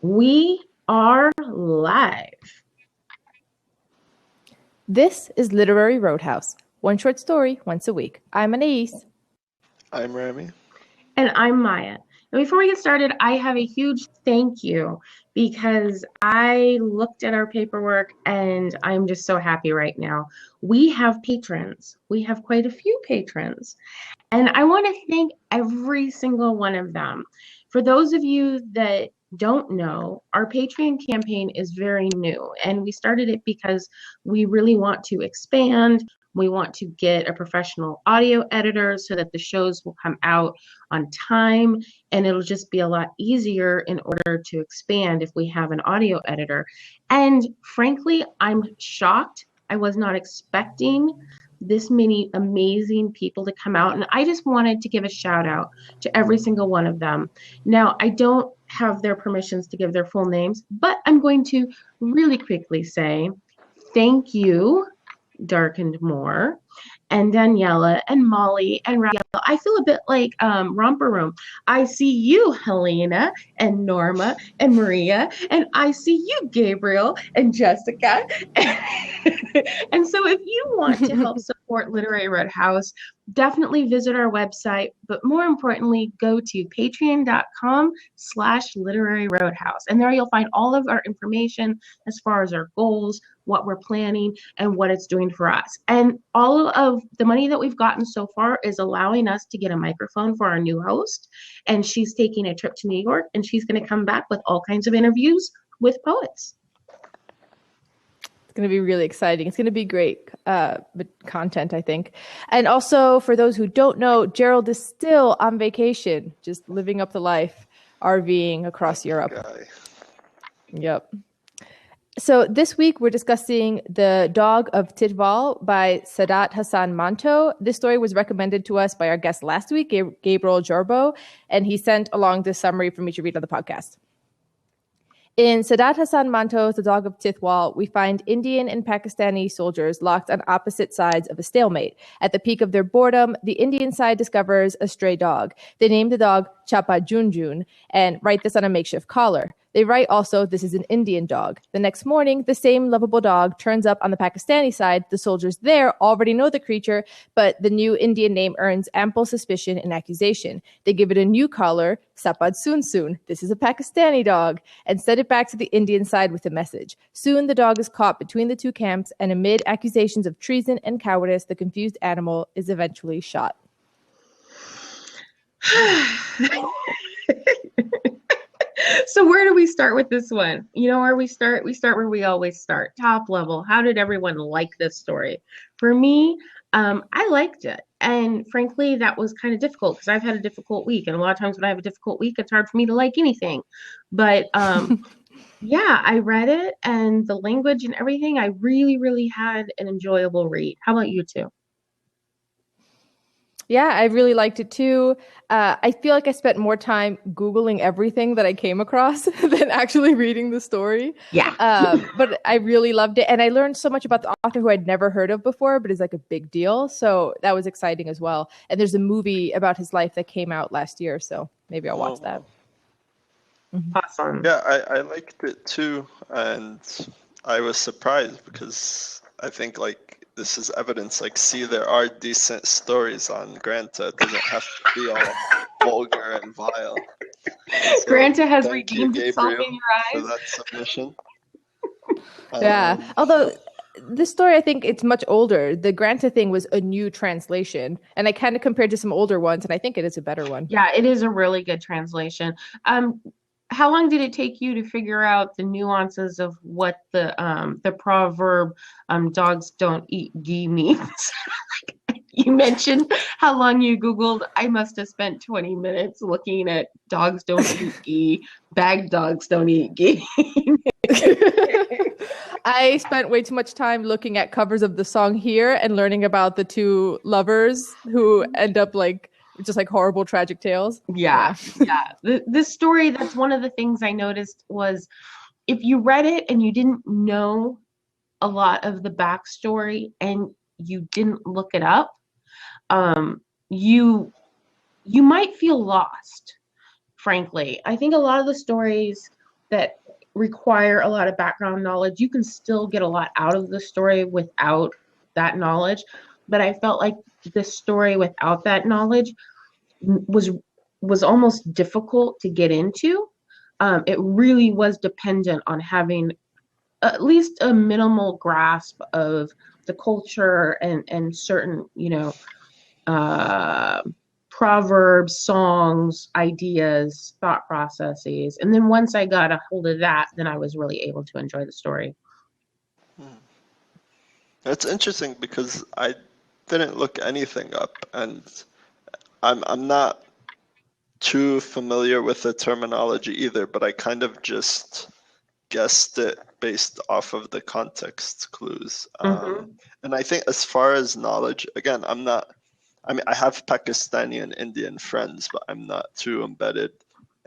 We are live. This is Literary Roadhouse. One short story once a week. I'm Anais. I'm Rami. And I'm Maya. And before we get started, I have a huge thank you because I looked at our paperwork and I'm just so happy right now. We have patrons. We have quite a few patrons. And I want to thank every single one of them. For those of you that don't know, our Patreon campaign is very new. And we started it because we really want to expand. We want to get a professional audio editor so that the shows will come out on time. And it'll just be a lot easier in order to expand if we have an audio editor. And frankly, I'm shocked. I was not expecting this many amazing people to come out. And I just wanted to give a shout out to every single one of them. Now, I don't have their permissions to give their full names, but I'm going to really quickly say thank you, Dark and More, and Daniela, and Molly, and Raquel. I feel a bit like Romper Room. I see you, Helena, and Norma, and Maria, and I see you, Gabriel, and Jessica. And so if you want to help support Literary Roadhouse, definitely visit our website, but more importantly, go to patreon.com/literary roadhouse. And there you'll find all of our information as far as our goals, what we're planning, and what it's doing for us. And all of the money that we've gotten so far is allowing us to get a microphone for our new host. And she's taking a trip to New York, and she's going to come back with all kinds of interviews with poets. It's going to be really exciting. It's going to be great content, I think. And also, for those who don't know, Gerald is still on vacation, just living up the life, RVing across Europe. Guy. Yep. So this week, we're discussing The Dog of Tetval by Saadat Hasan Manto. This story was recommended to us by our guest last week, Gabriel Jorbo, and he sent along this summary for me to read on the podcast. In Saadat Hasan Manto's The Dog of Tetval, we find Indian and Pakistani soldiers locked on opposite sides of a stalemate. At the peak of their boredom, the Indian side discovers a stray dog. They name the dog Chapa Junjun and write this on a makeshift collar. They write also, this is an Indian dog. The next morning, the same lovable dog turns up on the Pakistani side. The soldiers there already know the creature, but the new Indian name earns ample suspicion and accusation. They give it a new collar, Sapad Soon Soon. This is a Pakistani dog, and send it back to the Indian side with a message. Soon the dog is caught between the two camps, and amid accusations of treason and cowardice, the confused animal is eventually shot. So where do we start with this one? You know where we start? We start where we always start, top level. How did everyone like this story? For me, I liked it. And frankly, that was kind of difficult because I've had a difficult week. And a lot of times when I have a difficult week, it's hard for me to like anything. But yeah, I read it and the language and everything. I really, really had an enjoyable read. How about you two? Yeah, I really liked it too. I feel like I spent more time Googling everything that I came across than actually reading the story. Yeah. But I really loved it. And I learned so much about the author who I'd never heard of before, but is like a big deal. So that was exciting as well. And there's a movie about his life that came out last year. So maybe I'll watch that. Awesome. Yeah, I liked it too. And I was surprised because I think this is evidence. See, there are decent stories on Granta. It doesn't have to be all vulgar and vile. So Granta has redeemed itself in your eyes. For that submission. Yeah. Although this story, I think it's much older. The Granta thing was a new translation. And I kind of compared to some older ones, and I think it is a better one. Yeah, it is a really good translation. How long did it take you to figure out the nuances of what the proverb "dogs don't eat ghee" means? You mentioned how long you Googled. I must have spent 20 minutes looking at "dogs don't eat ghee," "bag dogs don't eat ghee." I spent way too much time looking at covers of the song here and learning about the two lovers who end up just horrible tragic tales. Yeah. This story, that's one of the things I noticed was if you read it and you didn't know a lot of the backstory and you didn't look it up, you might feel lost, frankly. I think a lot of the stories that require a lot of background knowledge. You can still get a lot out of the story without that knowledge. But I felt like the story without that knowledge was almost difficult to get into. It really was dependent on having at least a minimal grasp of the culture and certain, proverbs, songs, ideas, thought processes. And then once I got a hold of that, then I was really able to enjoy the story. It's interesting because I didn't look anything up, and I'm not too familiar with the terminology either, but I kind of just guessed it based off of the context clues. And I think as far as knowledge, again, I have Pakistani and Indian friends, but I'm not too embedded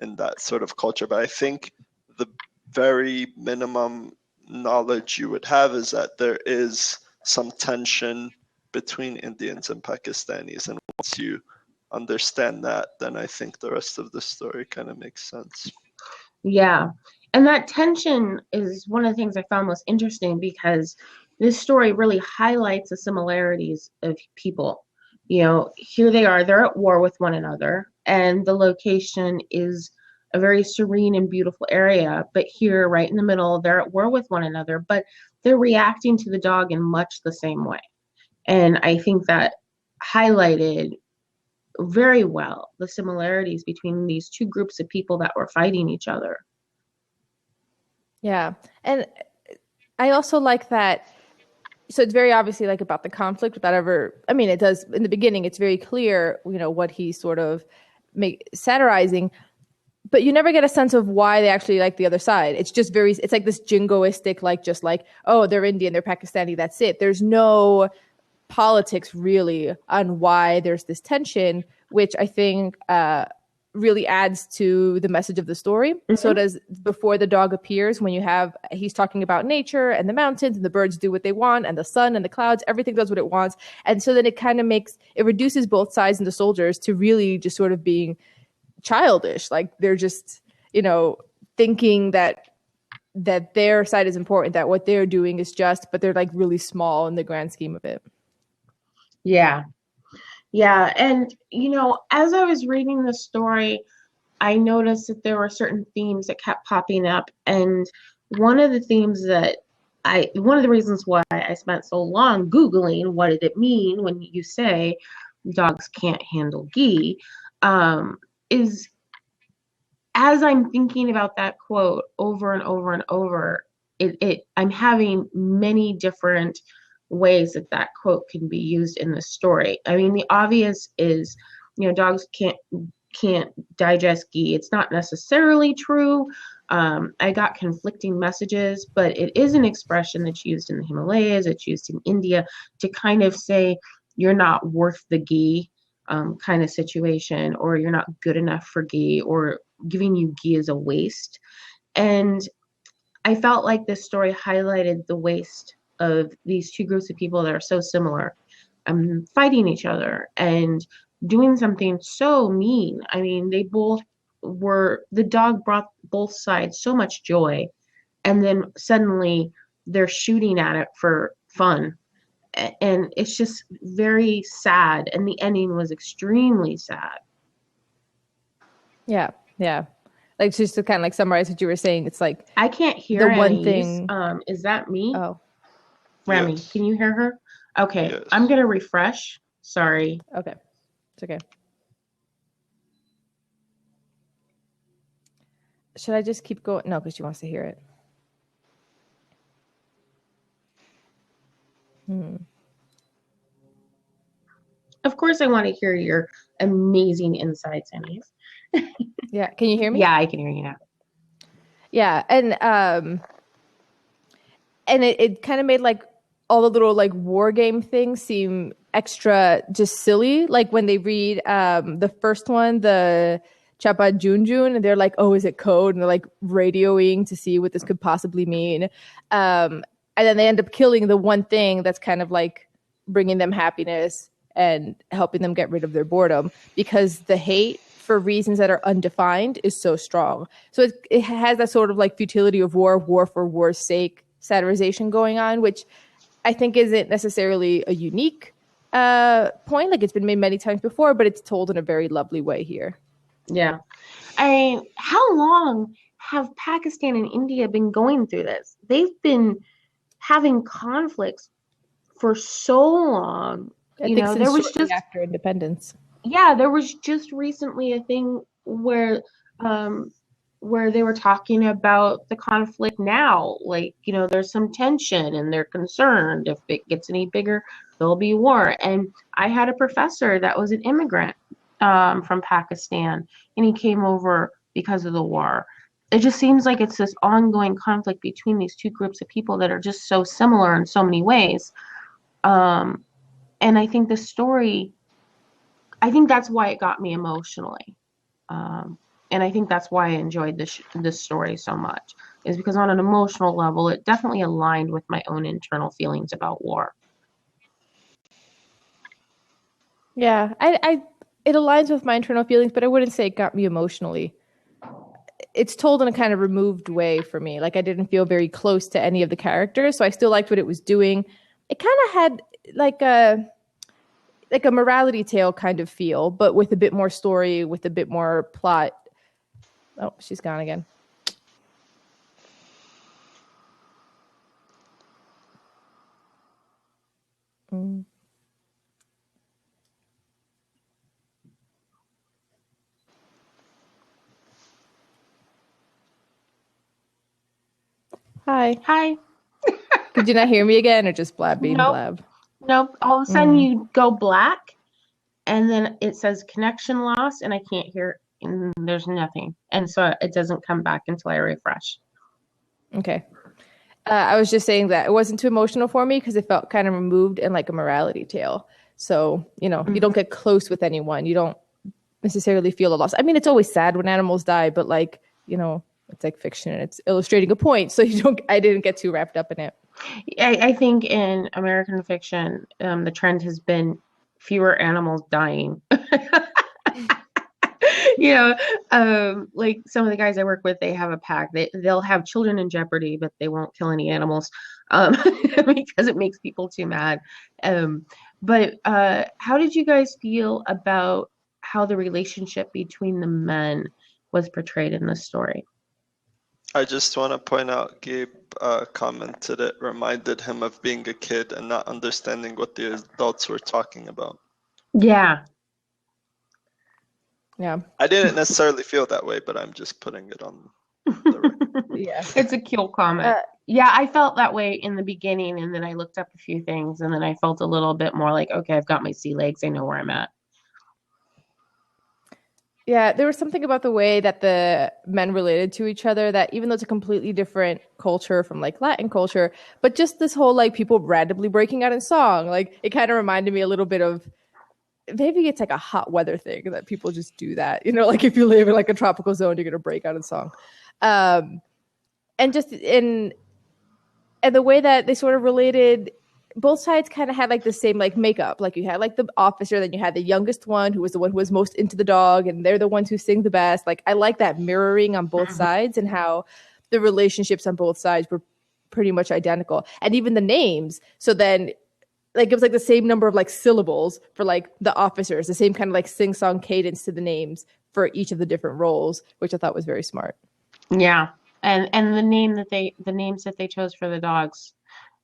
in that sort of culture. But I think the very minimum knowledge you would have is that there is some tension between Indians and Pakistanis. And once you understand that, then I think the rest of the story kind of makes sense. Yeah. And that tension is one of the things I found most interesting, because this story really highlights the similarities of people. Here they are, they're at war with one another, and the location is a very serene and beautiful area. But here, right in the middle, they're at war with one another, but they're reacting to the dog in much the same way. And I think that highlighted very well the similarities between these two groups of people that were fighting each other. Yeah. And I also like that. So it's very obviously like about the conflict without ever, it does in the beginning, it's very clear, what he's sort of satirizing, but you never get a sense of why they actually like the other side. It's just it's like this jingoistic, oh, they're Indian, they're Pakistani, that's it. There's no politics really on why there's this tension, which I think really adds to the message of the story. So does before the dog appears, when he's talking about nature and the mountains and the birds do what they want and the sun and the clouds, everything does what it wants. And so then it kind of reduces both sides and the soldiers to really just sort of being childish. Like they're just, thinking that their side is important, that what they're doing is just, but they're like really small in the grand scheme of it. Yeah. Yeah. And, as I was reading the story, I noticed that there were certain themes that kept popping up. And one of the reasons why I spent so long Googling what did it mean when you say dogs can't handle ghee, is as I'm thinking about that quote over and over and over, I'm having many different ways that quote can be used in the story. The obvious is, dogs can't digest ghee. It's not necessarily true. I got conflicting messages, but it is an expression that's used in the Himalayas. It's used in India to kind of say you're not worth the ghee kind of situation, or you're not good enough for ghee, or giving you ghee is a waste. And I felt like this story highlighted the waste of these two groups of people that are so similar, fighting each other and doing something so mean. The dog brought both sides so much joy, and then suddenly they're shooting at it for fun. And it's just very sad. And the ending was extremely sad. Yeah. Yeah. Like, just to kind of like summarize what you were saying, it's like, I can't hear the one thing. Is that me? Oh, Remy, yes. Can you hear her? Okay. Yes. I'm going to refresh. Sorry. Okay. It's okay. Should I just keep going? No, because she wants to hear it. Of course, I want to hear your amazing insights, anyways. Yeah. Can you hear me? Yeah, I can hear you now. Yeah. And it kind of made like all the little like war game things seem extra just silly. Like when they read the first one, the Chapa Junjun, and they're like, oh, is it code? And they're like radioing to see what this could possibly mean. And then they end up killing the one thing that's kind of like bringing them happiness and helping them get rid of their boredom, because the hate for reasons that are undefined is so strong. So it has that sort of like futility of war for war's sake satirization going on, which I think isn't necessarily a unique point. Like it's been made many times before, but it's told in a very lovely way here. Yeah. How long have Pakistan and India been going through this? They've been having conflicts for so long. I think since shortly after independence. Yeah, there was just recently a thing where they were talking about the conflict now. Like, there's some tension and they're concerned if it gets any bigger, there'll be war. And I had a professor that was an immigrant from Pakistan, and he came over because of the war. It just seems like it's this ongoing conflict between these two groups of people that are just so similar in so many ways. And I think the story, I think that's why it got me emotionally. And I think that's why I enjoyed this story so much, is because on an emotional level, it definitely aligned with my own internal feelings about war. Yeah, it aligns with my internal feelings, but I wouldn't say it got me emotionally. It's told in a kind of removed way for me. Like I didn't feel very close to any of the characters, so I still liked what it was doing. It kind of had like a morality tale kind of feel, but with a bit more story, with a bit more plot. Oh, she's gone again. Hi. Hi. Did you not hear me again, or just blab being blab? Nope. All of a sudden you go black, and then it says connection loss, and I can't hear, and there's nothing. And so it doesn't come back until I refresh. Okay. I was just saying that it wasn't too emotional for me because it felt kind of removed and like a morality tale. So, you don't get close with anyone. You don't necessarily feel a loss. I mean, it's always sad when animals die, but like, it's like fiction and it's illustrating a point. So I didn't get too wrapped up in it. I think in American fiction, the trend has been fewer animals dying. Like some of the guys I work with, they have a pack. They'll have children in jeopardy, but they won't kill any animals because it makes people too mad. But how did you guys feel about how the relationship between the men was portrayed in this story? I just want to point out, Gabe commented it reminded him of being a kid and not understanding what the adults were talking about. Yeah. Yeah. I didn't necessarily feel that way, but I'm just putting it on the record. Yeah. It's a cool comment. Yeah, I felt that way in the beginning, and then I looked up a few things, and then I felt a little bit more like, okay, I've got my sea legs. I know where I'm at. Yeah, there was something about the way that the men related to each other that even though it's a completely different culture from like Latin culture, but just this whole like people randomly breaking out in song, like it kind of reminded me a little bit of, maybe it's like a hot weather thing that people just do that, like if you live in like a tropical zone, you're going to break out in song. And just and the way that they sort of related, both sides kind of had like the same like makeup. Like you had like the officer, then you had the youngest one who was the one who was most into the dog, and they're the ones who sing the best. Like I like that mirroring on both sides and how the relationships on both sides were pretty much identical. And even the names. So then like it was like the same number of like syllables for like the officers, the same kind of like sing-song cadence to the names for each of the different roles, which I thought was very smart. Yeah. And the names that they chose for the dogs,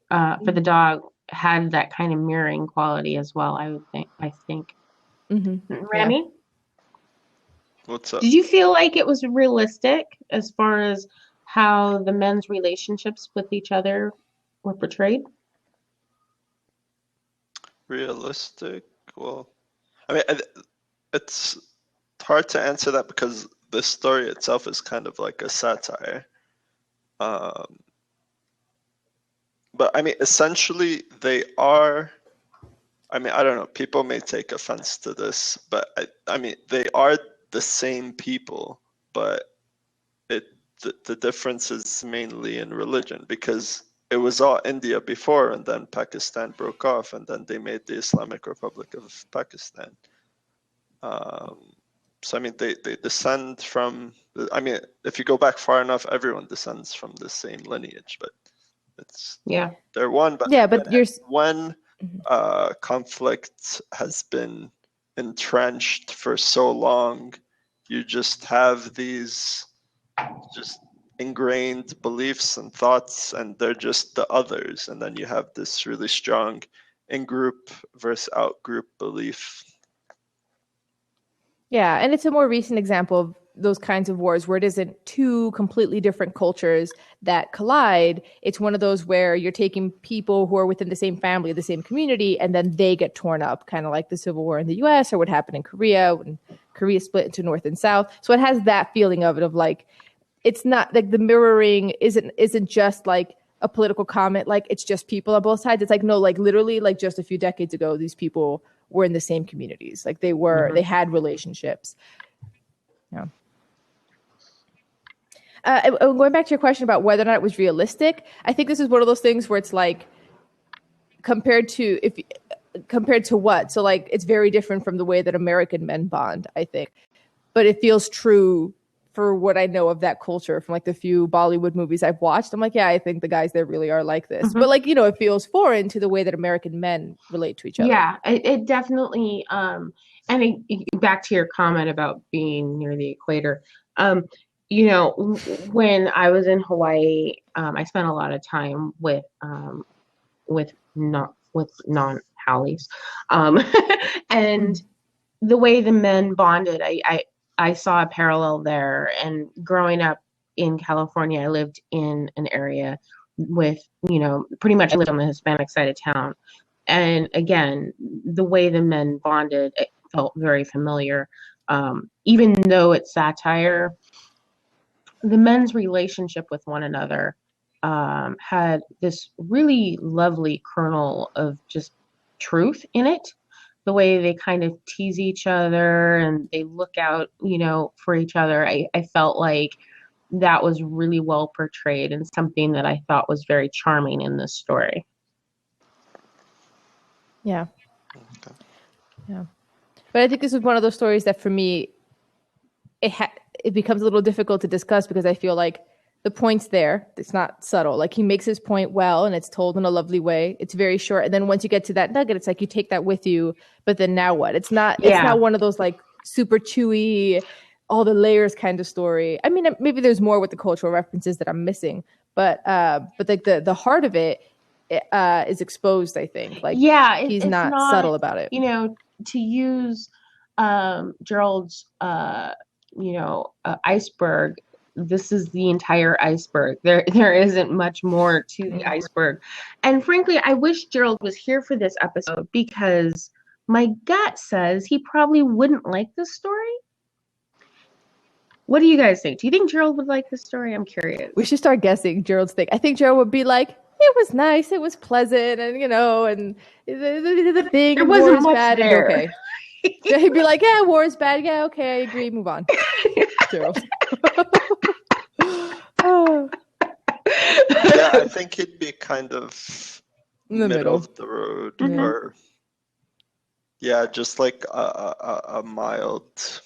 for the dog, had that kind of mirroring quality as well. I think. Mm-hmm. Rami, yeah. What's up? Did you feel like it was realistic as far as how the men's relationships with each other were portrayed? Realistic? Well, I mean, it's hard to answer that because the story itself is kind of like a satire. But I mean, essentially, they are. I mean, I don't know. People may take offense to this, but I mean, they are the same people, but the difference is mainly in religion because it was all India before, and then Pakistan broke off, and then they made the Islamic Republic of Pakistan. So I mean, they descend from. I mean, if you go back far enough, everyone descends from the same lineage. But they're one. But yeah, but when conflict has been entrenched for so long, you just have these just ingrained beliefs and thoughts, and they're just the others. And then you have this really strong in-group versus out-group belief. Yeah, and it's a more recent example of those kinds of wars where it isn't two completely different cultures that collide. It's one of those where you're taking people who are within the same family, the same community, and then they get torn up, kind of like the Civil War in the US or what happened in Korea when Korea split into North and South. So it has that feeling of it, of like, it's not like the mirroring isn't just like a political comment, like it's just people on both sides. It's like, no, like literally like just a few decades ago, these people were in the same communities. Like they had relationships. Yeah. Going back to your question about whether or not it was realistic, I think this is one of those things where it's like compared to what? So like it's very different from the way that American men bond, I think. But it feels true for what I know of that culture from like the few Bollywood movies I've watched. I'm like, yeah, I think the guys there really are like this. But like, it feels foreign to the way that American men relate to each other. Yeah, it definitely, back to your comment about being near the equator, when I was in Hawaii, I spent a lot of time with non-Halis, and the way the men bonded, I saw a parallel there. And growing up in California, I lived in an area with, pretty much I lived on the Hispanic side of town. And again, the way the men bonded, it felt very familiar. Even though it's satire, the men's relationship with one another had this really lovely kernel of just truth in it. The way they kind of tease each other and they look out, for each other. I felt like that was really well portrayed and something that I thought was very charming in this story. Yeah. Okay. Yeah. But I think this is one of those stories that for me, it becomes a little difficult to discuss because I feel like the point's there. It's not subtle. Like he makes his point well and it's told in a lovely way. It's very short. And then once you get to that nugget, it's like you take that with you, but then now what? It's not one of those like super chewy, all the layers kind of story. I mean, maybe there's more with the cultural references that I'm missing, but like the heart of it is exposed, I think. Like he's not subtle about it. To use Gerald's iceberg, this is the entire iceberg. There isn't much more to the iceberg. And frankly, I wish Gerald was here for this episode because my gut says he probably wouldn't like this story. What do you guys think? Do you think Gerald would like this story? I'm curious. We should start guessing Gerald's thing. I think Gerald would be like, it was nice, it was pleasant, and and the thing there wasn't much bad there. And okay. Yeah, he'd be like, yeah, war is bad. Yeah, okay, I agree. Move on. Gerald. Yeah, I think he'd be kind of in the middle of the road, or just like a mild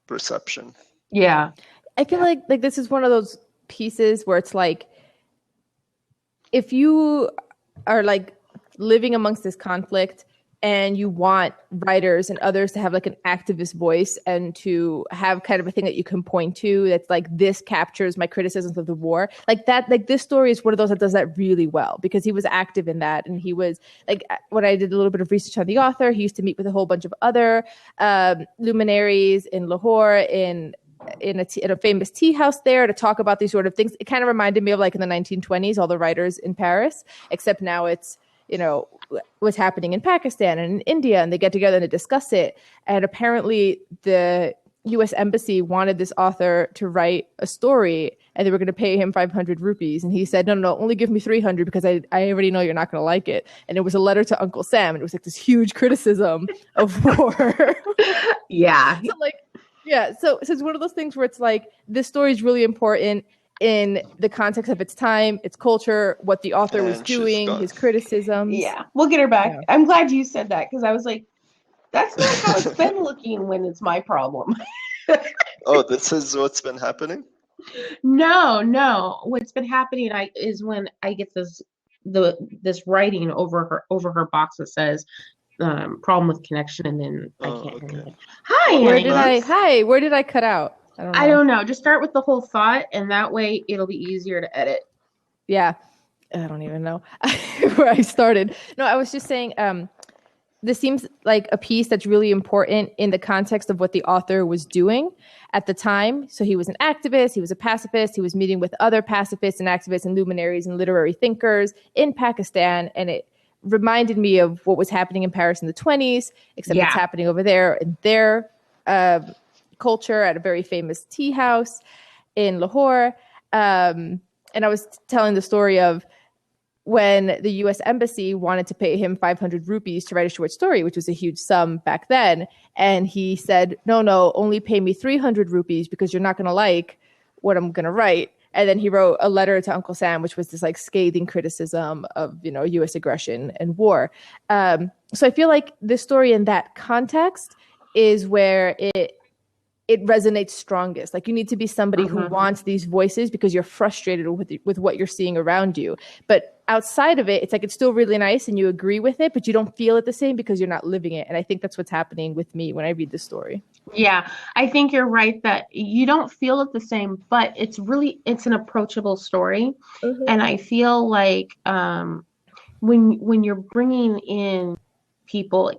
perception. Yeah, I feel like this is one of those pieces where it's like, if you are like living amongst this conflict and you want writers and others to have like an activist voice and to have kind of a thing that you can point to that's like, this captures my criticisms of the war, like that, like this story is one of those that does that really well because he was active in that. And he was like, when I did a little bit of research on the author, he used to meet with a whole bunch of other luminaries in Lahore, in a famous tea house there, to talk about these sort of things. It kind of reminded me of like in the 1920s, all the writers in Paris, except now it's, what's happening in Pakistan and in India, and they get together and they discuss it. And apparently the US embassy wanted this author to write a story and they were going to pay him 500 rupees. And he said, no, only give me 300 because I already know you're not going to like it. And it was a letter to Uncle Sam. And it was like this huge criticism of war. Yeah. So it's one of those things where it's like, this story is really important in the context of its time, its culture, what the author was doing, his criticisms. Yeah, we'll get her back. Yeah. I'm glad you said that because I was like, That's not how it's been looking when it's my problem. Oh, this is what's been happening? No. What's been happening is when I get this writing over her box that says problem with connection, and then I Oh, can't hear okay. anything. Hi, Well, Where Annie. did where did I cut out? I don't know. I don't know. Just start with the whole thought, and that way it'll be easier to edit. Yeah. I don't even know where I started. No, I was just saying, this seems like a piece that's really important in the context of what the author was doing at the time. So he was an activist, he was a pacifist, he was meeting with other pacifists and activists and luminaries and literary thinkers in Pakistan. And it reminded me of what was happening in Paris in the 1920s, except it's happening over there in their culture at a very famous tea house in Lahore. And I was telling the story of when the US Embassy wanted to pay him 500 rupees to write a short story, which was a huge sum back then. And he said, no, only pay me 300 rupees because you're not going to like what I'm going to write. And then he wrote a letter to Uncle Sam, which was this like scathing criticism of, US aggression and war. So I feel like this story in that context is where it resonates strongest. Like you need to be somebody who wants these voices because you're frustrated with what you're seeing around you. But outside of it, it's like it's still really nice and you agree with it, but you don't feel it the same because you're not living it. And I think that's what's happening with me when I read this story. Yeah, I think you're right that you don't feel it the same, but it's an approachable story. And I feel like when you're bringing in people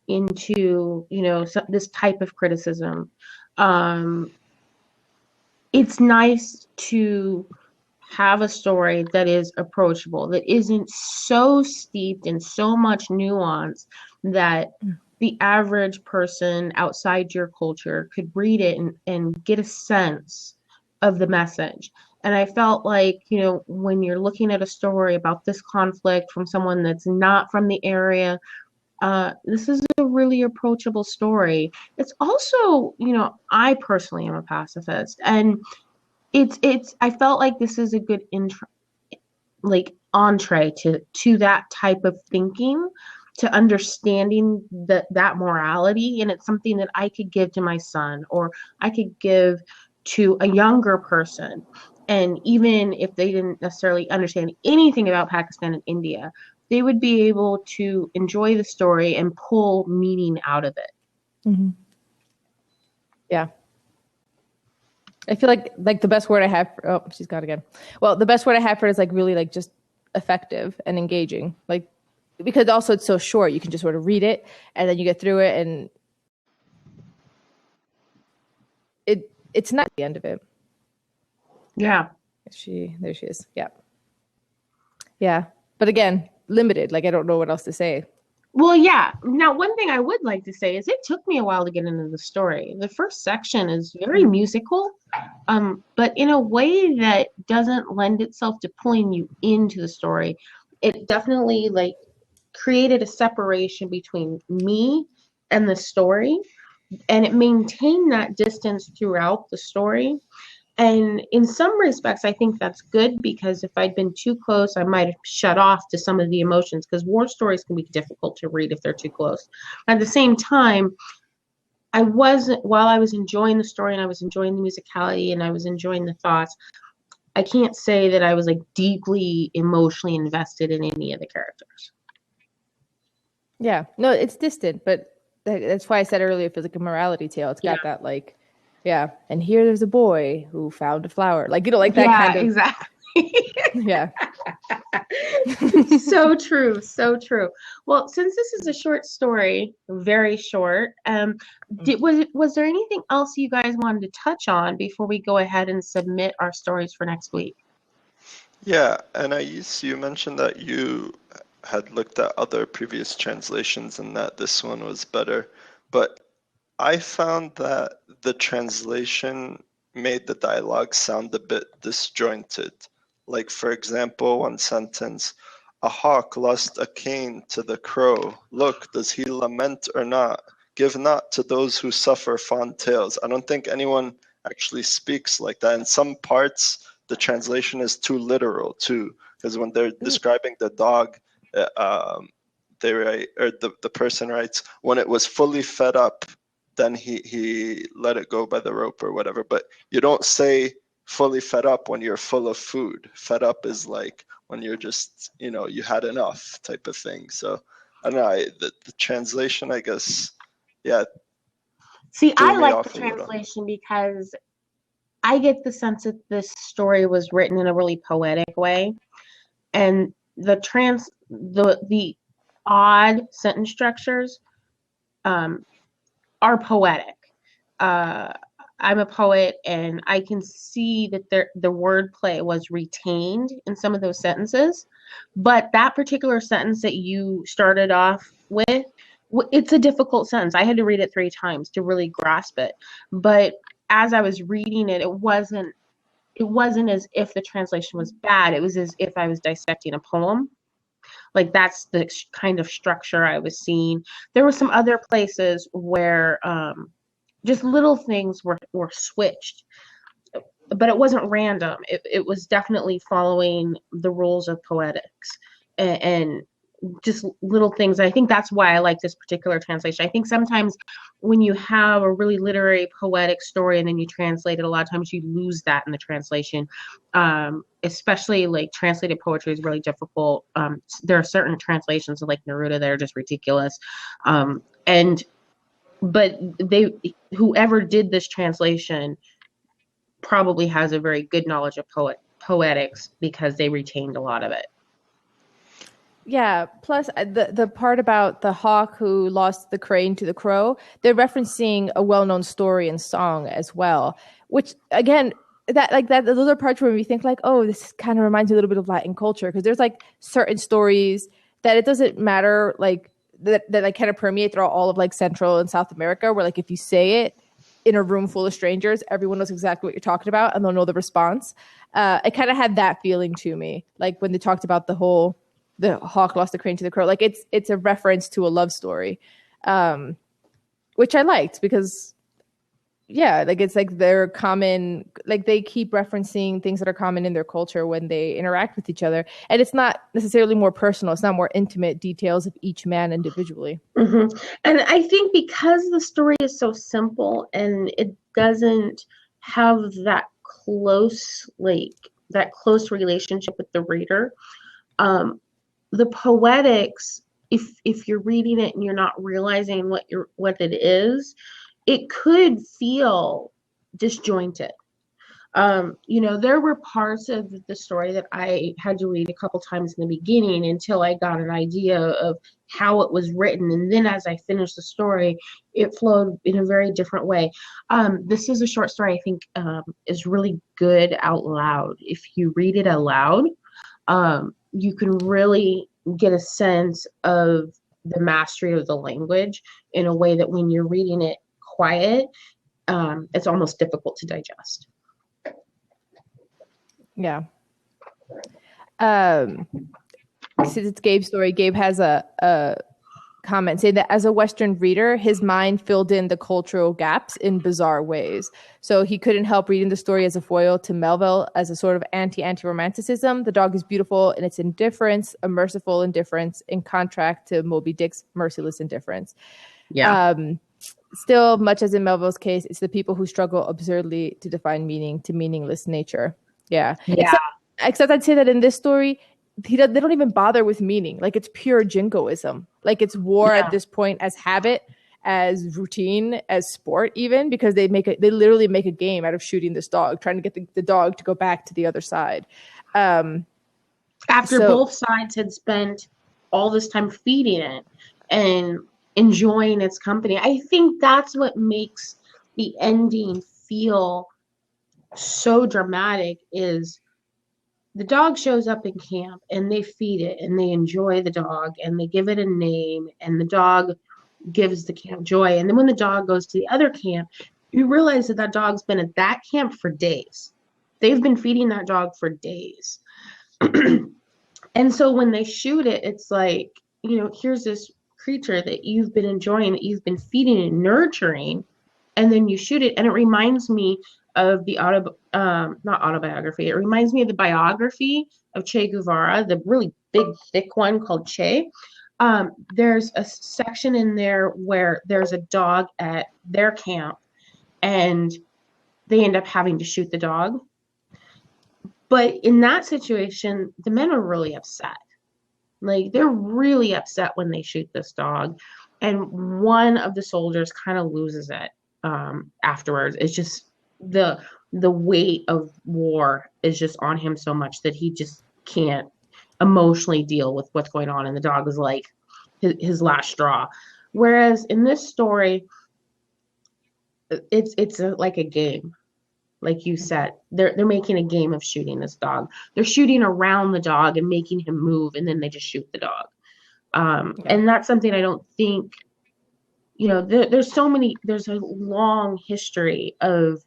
into this type of criticism, it's nice to have a story that is approachable, that isn't so steeped in so much nuance that the average person outside your culture could read it and get a sense of the message. And I felt like, when you're looking at a story about this conflict from someone that's not from the area, this is a really approachable story. It's also, I personally am a pacifist, and I felt like this is a good entree to that type of thinking, to understanding that morality, and it's something that I could give to my son, or I could give to a younger person. And even if they didn't necessarily understand anything about Pakistan and India, they would be able to enjoy the story and pull meaning out of it. Mm-hmm. Yeah. I feel like the best word I have for, she's gone again. Well, the best word I have for it is like really like just effective and engaging. Like, because also it's so short, you can just sort of read it and then you get through it, and it's not the end of it. Yeah. There she is. Yeah. Yeah. But again, limited. Like I don't know what else to say. Well, yeah. Now, one thing I would like to say is it took me a while to get into the story. The first section is very musical, but in a way that doesn't lend itself to pulling you into the story. It definitely created a separation between me and the story, and it maintained that distance throughout the story. And in some respects, I think that's good, because if I'd been too close, I might have shut off to some of the emotions, because war stories can be difficult to read if they're too close. At the same time, while I was enjoying the story and I was enjoying the musicality and I was enjoying the thoughts, I can't say that I was deeply emotionally invested in any of the characters. Yeah, no, it's distant, but that's why I said earlier it feels like a morality tale. It's got that yeah, and here there's a boy who found a flower, like that kind of. Exactly. Yeah. So true. Well, since this is a short story, very short, was there anything else you guys wanted to touch on before we go ahead and submit our stories for next week? Yeah, and you mentioned that you had looked at other previous translations and that this one was better, but I found that the translation made the dialogue sound a bit disjointed. Like, for example, one sentence, a hawk lost a cane to the crow. Look, does he lament or not? Give not to those who suffer fond tales. I don't think anyone actually speaks like that. In some parts, the translation is too literal too, because when they're describing the dog, they write, or the person writes, when it was fully fed up, then he let it go by the rope or whatever. But you don't say fully fed up when you're full of food. Fed up is like when you're just, you had enough type of thing. So I don't know, the translation, I guess, yeah. See, threw I me like off the a little. translation because I get the sense that this story was written in a really poetic way, and the odd sentence structures are poetic. Uh, I'm a poet, and I can see that the wordplay was retained in some of those sentences. But that particular sentence that you started off with, it's a difficult sentence. I had to read it 3 times to really grasp it. But as I was reading it, it wasn't as if the translation was bad. It was as if I was dissecting a poem. Like that's the kind of structure I was seeing. There were some other places where just little things were switched, but it wasn't random. It was definitely following the rules of poetics and just little things. I think that's why I like this particular translation. I think sometimes when you have a really literary poetic story and then you translate it, a lot of times you lose that in the translation. Especially like translated poetry is really difficult. There are certain translations of like Neruda that are just ridiculous. But whoever did this translation probably has a very good knowledge of poetics because they retained a lot of it. Yeah. Plus, the part about the hawk who lost the crane to the crow, they're referencing a well-known story and song as well. Which again, those are parts where we think like, oh, this kind of reminds me a little bit of Latin culture, because there's like certain stories that it doesn't matter like that like kind of permeate throughout all of like Central and South America, where like if you say it in a room full of strangers, everyone knows exactly what you're talking about and they'll know the response. It kind of had that feeling to me, like when they talked about the hawk lost the crane to the crow. Like it's a reference to a love story, which I liked because, yeah, like it's like they're common, like they keep referencing things that are common in their culture when they interact with each other. And it's not necessarily more personal. It's not more intimate details of each man individually. Mm-hmm. And I think because the story is so simple and it doesn't have that close relationship with the reader, the poetics, if you're reading it and you're not realizing what it is, it could feel disjointed. There were parts of the story that I had to read a couple times in the beginning until I got an idea of how it was written. And then as I finished the story, it flowed in a very different way. This is a short story I think is really good out loud. If you read it aloud, you can really get a sense of the mastery of the language in a way that when you're reading it quiet, it's almost difficult to digest. Yeah. Since it's Gabe's story, Gabe has a comment saying that as a Western reader, his mind filled in the cultural gaps in bizarre ways. So he couldn't help reading the story as a foil to Melville as a sort of anti-romanticism. The dog is beautiful in its indifference, a merciful indifference, in contrast to Moby Dick's merciless indifference. Yeah. Still, much as in Melville's case, it's the people who struggle absurdly to define meaning to meaningless nature. Yeah. Except I'd say that in this story, they don't even bother with meaning. Like it's pure jingoism. Like it's war at this point as habit, as routine, as sport, even because they literally make a game out of shooting this dog, trying to get the dog to go back to the other side. After both sides had spent all this time feeding it and enjoying its company. I think that's what makes the ending feel so dramatic is the dog shows up in camp and they feed it and they enjoy the dog and they give it a name and the dog gives the camp joy. And then when the dog goes to the other camp, you realize that dog's been at that camp for days. They've been feeding that dog for days. And so when they shoot it, it's like, here's this creature that you've been enjoying, that you've been feeding and nurturing, and then you shoot it. And it reminds me of the not autobiography. It reminds me of the biography of Che Guevara, the really big, thick one called Che. There's a section in there where there's a dog at their camp and they end up having to shoot the dog. But in that situation, the men are really upset. Like, they're really upset when they shoot this dog. And one of the soldiers kind of loses it afterwards. It's just the weight of war is just on him so much that he just can't emotionally deal with what's going on. And the dog is like his last straw. Whereas in this story, it's like a game. Like you said, they're making a game of shooting this dog. They're shooting around the dog and making him move, and then they just shoot the dog. And that's something I don't think, there's a long history of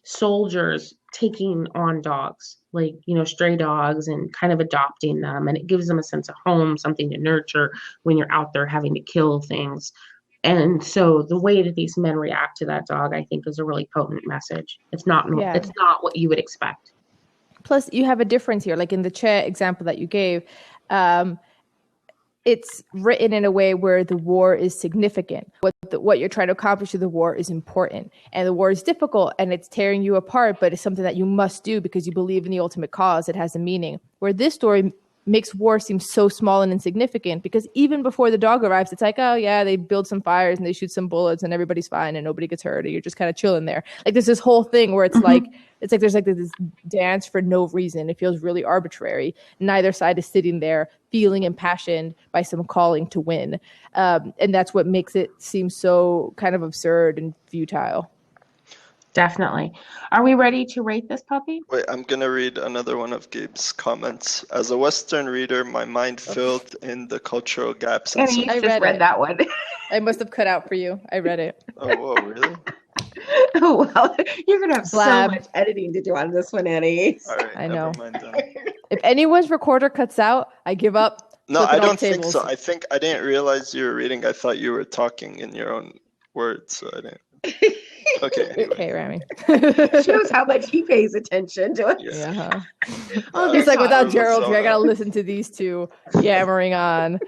soldiers taking on dogs, like, stray dogs, and kind of adopting them. And it gives them a sense of home, something to nurture when you're out there having to kill things. And so the way that these men react to that dog, I think, is a really potent message. It's not what you would expect. Plus, you have a difference here. Like in the Che example that you gave, it's written in a way where the war is significant. What you're trying to accomplish through the war is important. And the war is difficult and it's tearing you apart, but it's something that you must do because you believe in the ultimate cause. It has a meaning. Where this story makes war seem so small and insignificant because even before the dog arrives, it's like, oh yeah, they build some fires and they shoot some bullets and everybody's fine and nobody gets hurt and you're just kind of chilling there. Like there's this whole thing where it's like there's like this dance for no reason. It feels really arbitrary. Neither side is sitting there feeling impassioned by some calling to win. And that's what makes it seem so kind of absurd and futile. Definitely. Are we ready to rate this puppy? Wait, I'm going to read another one of Gabe's comments. As a Western reader, my mind filled in the cultural gaps. And you just read that one. I must have cut out for you. I read it. Oh, whoa, really? Oh, well, you're going to have so much editing to do on this one, Annie. All right, I know. Never mind then. If anyone's recorder cuts out, I give up. No, I don't think so. I think I didn't realize you were reading. I thought you were talking in your own words, so I didn't. Okay. Anyway. Okay, Rami. Shows how much he pays attention to it. Yeah. He's like, without Gerald here, I gotta listen to these two yammering on.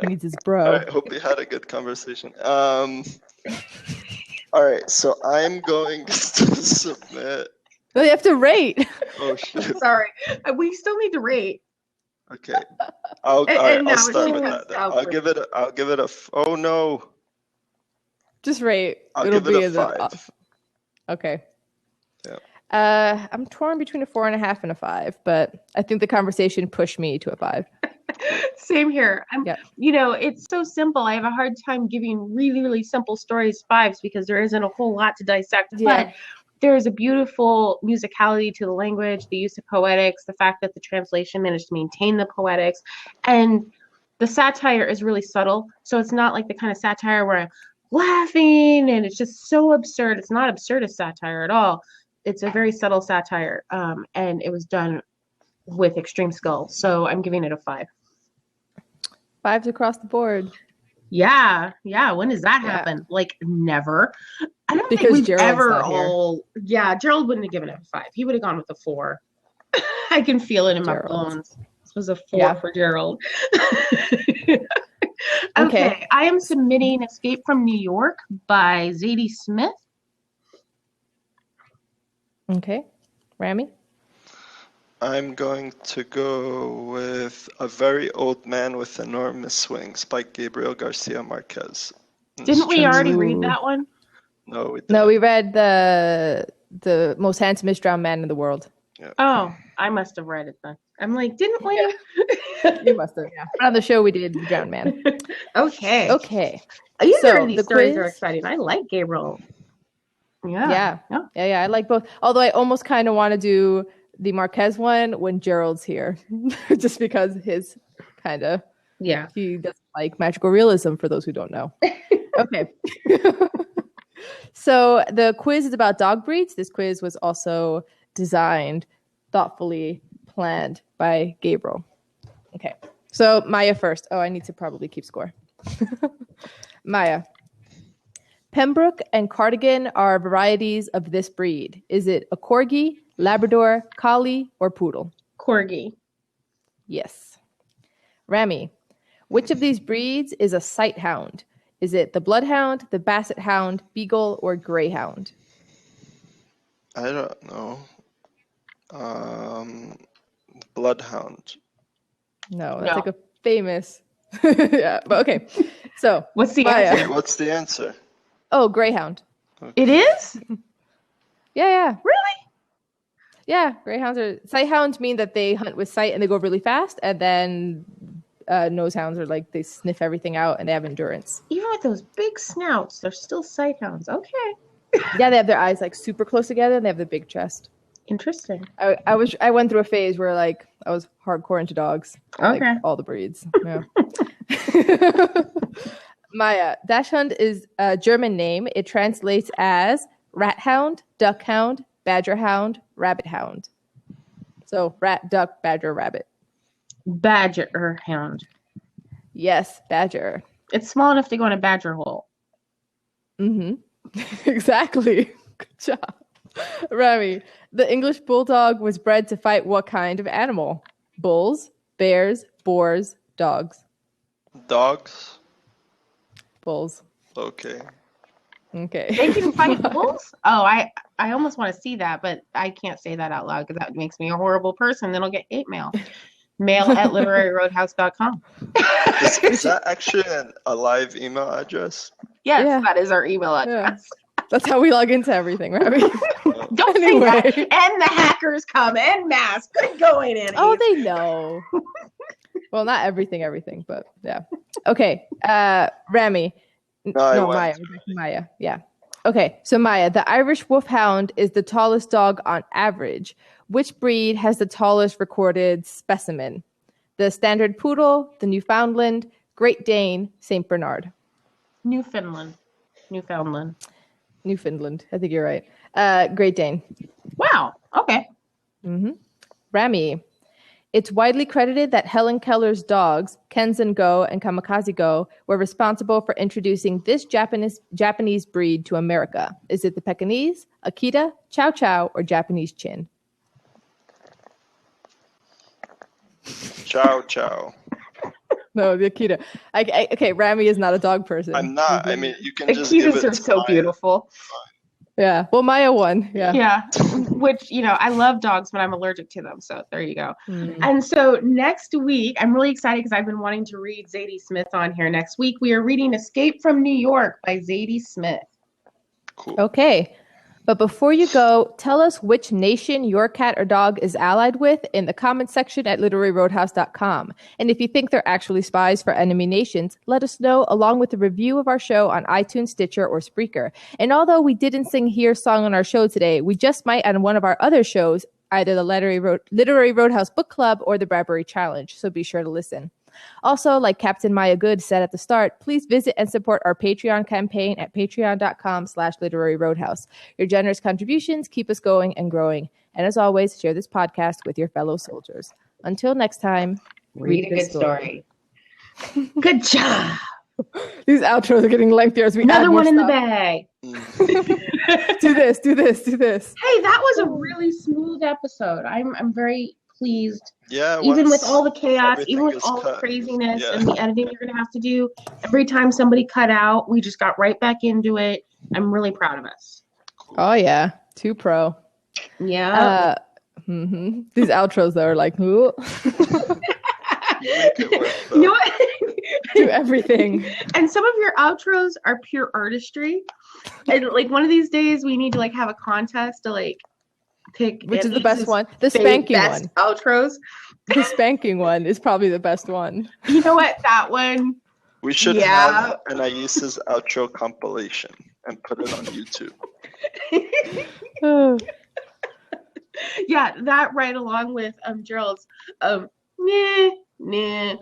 He needs his bro. All right, hope you had a good conversation. All right, so I'm going to submit. Well, you have to rate. Oh shit! Sorry, we still need to rate. Okay, I'll start with that. Then. I'll give it a. Oh no. Just rate. It'll give it a 5. Okay. Yeah. I'm torn between a 4.5 and a 5, but I think the conversation pushed me to a 5. Same here. It's so simple. I have a hard time giving really, really simple stories 5s because there isn't a whole lot to dissect. Yeah. But there is a beautiful musicality to the language, the use of poetics, the fact that the translation managed to maintain the poetics, and the satire is really subtle. So it's not like the kind of satire where I'm laughing and it's just so absurd. It's not absurdist satire at all. It's a very subtle satire, and it was done with extreme skill. So I'm giving it a 5. 5s across the board. Yeah. When does that happen? Like never. I don't think we've Gerald's ever not here. Yeah, Gerald wouldn't have given it a 5. He would have gone with a 4. I can feel it in my bones. This was a 4 for Gerald. Okay, I am submitting Escape from New York by Zadie Smith. Okay. Rami? I'm going to go with A Very Old Man with Enormous Wings by Gabriel Garcia Marquez. Didn't we already read that one? No, we didn't. No, we read the most handsomest drowned man in the world. Yeah. Oh, I must have read it then. I'm like, didn't we? Yeah. You must have, yeah. On the show we did the drowned man. Okay. So of these stories are exciting. I like Gabriel. Yeah. I like both. Although I almost kind of want to do the Marquez one when Gerald's here, just because his kind of he doesn't like magical realism. For those who don't know. Okay. So the quiz is about dog breeds. This quiz was also designed, thoughtfully planned by Gabriel. Okay. So Maya first. Oh, I need to probably keep score. Maya. Pembroke and Cardigan are varieties of this breed. Is it a Corgi, Labrador, Collie, or Poodle? Corgi. Yes. Rami. Which of these breeds is a sight hound? Is it the bloodhound, the basset hound, beagle, or greyhound? I don't know. Bloodhound. No, that's No. like a famous. Yeah, but okay. So What's the Maya. answer? Wait, what's the answer? Oh, greyhound. It is? Yeah. Really? Yeah, greyhounds are sight hounds mean that they hunt with sight and they go really fast, and then nose hounds are like they sniff everything out and they have endurance. Even with those big snouts, they're still sight hounds. Okay. Yeah, they have their eyes like super close together and they have the big chest. Interesting. I went through a phase where like I was hardcore into dogs. Like, Okay. all the breeds. Yeah. Maya, Dachshund is a German name. It translates as rat hound, duck hound, badger hound, rabbit hound. So rat, duck, badger, rabbit. Badger hound. Yes, badger. It's small enough to go in a badger hole. Mm-hmm. Exactly. Good job. Remy, the English bulldog was bred to fight what kind of animal? Bulls, bears, boars, dogs. Dogs? Bulls. Okay. Okay. They can fight bulls? Oh, I almost want to see that, but I can't say that out loud because that makes me a horrible person. Then I'll get hate mail. mail@literaryroadhouse.com. Is that actually a live email address? Yes, Yeah. that is our email address. That's how we log into everything, Remy. Don't say that. And the hackers come en masse. Good going, Annie. Oh, they know. Well, not everything, but yeah. Okay. Remy. I Maya. went. Maya. Yeah. Okay. So Maya, the Irish Wolfhound is the tallest dog on average. Which breed has the tallest recorded specimen? The Standard Poodle, the Newfoundland, Great Dane, Saint Bernard. Newfoundland. Newfoundland. I think you're right. Great Dane. Wow. Okay. Mm-hmm. Remy. It's widely credited that Helen Keller's dogs, Kenzan Go and Kamikaze Go, were responsible for introducing this Japanese breed to America. Is it the Pekingese, Akita, Chow Chow, or Japanese Chin? Chow chow. No, the Akita. Okay, Remy is not a dog person. I'm not. I mean, you can just give Akitas it are to so Maya. beautiful. Yeah. Well, Maya won. Yeah. Yeah. Which, I love dogs, but I'm allergic to them. So there you go. Mm. And so next week, I'm really excited because I've been wanting to read Zadie Smith on here. Next week, we are reading Escape from New York by Zadie Smith. Cool. Okay. But before you go, tell us which nation your cat or dog is allied with in the comment section at literaryroadhouse.com. And if you think they're actually spies for enemy nations, let us know along with a review of our show on iTunes, Stitcher, or Spreaker. And although we didn't sing Here's Song on our show today, we just might on one of our other shows, either the Literary Roadhouse Book Club or the Bradbury Challenge. So be sure to listen. Also, like Captain Maya Good said at the start, please visit and support our Patreon campaign at patreon.com/literaryroadhouse. Your generous contributions keep us going and growing. And as always, share this podcast with your fellow soldiers. Until next time, Read a good story. Good job. These outros are getting lengthier as we add Another more one in the stuff. bag. Do this. Hey, that was a really smooth episode. I'm very pleased. Yeah. Even with once all the chaos, everything even with is all the cut. craziness Yeah. and the editing you're going to have to do, every time somebody cut out, we just got right back into it. I'm really proud of us. Oh, yeah. Too pro. Yeah. These outros, though, are like, ooh. You make it work, though. You know what? Do everything. And some of your outros are pure artistry. And like one of these days, we need to like have a contest to like pick Which is the Annie's best one? The spanking best one. outros. The spanking one is probably the best one. You know what? That one. We should Yeah. have an Aisa's outro compilation and put it on YouTube. Yeah, that right along with Gerald's nah, nah, nah,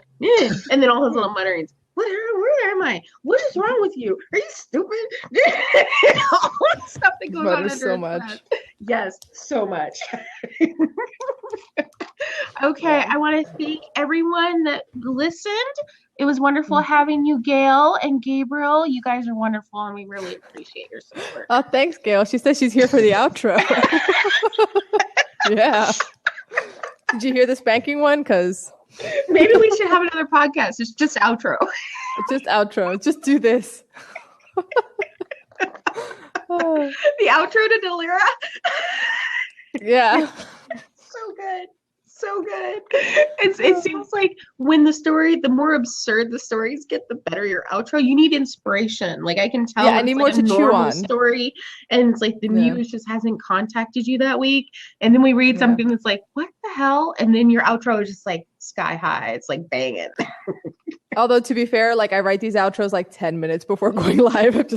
and then all his little mutterings. Where am I? What is wrong with you? Are you stupid? All the stuff that goes on Mutters under so his much. breath. Yes, so much. Okay, I want to thank everyone that listened. It was wonderful having you, Gail and Gabriel. You guys are wonderful, and we really appreciate your support. Oh, thanks, Gail. She says she's here for the outro. Yeah. Did you hear the spanking one? Because Maybe we should have another podcast. It's just outro. It's just outro. Just do this. Oh. The outro to Delira. Yeah. So good. So good. It seems like when the more absurd the stories get, the better your outro. You need inspiration. Like I can tell. Yeah, I need more to chew on. Story, and it's like the muse just hasn't contacted you that week, and then we read something that's like, what the hell? And then your outro is just like sky high. It's like banging. Although to be fair, like I write these outros like 10 minutes before going live.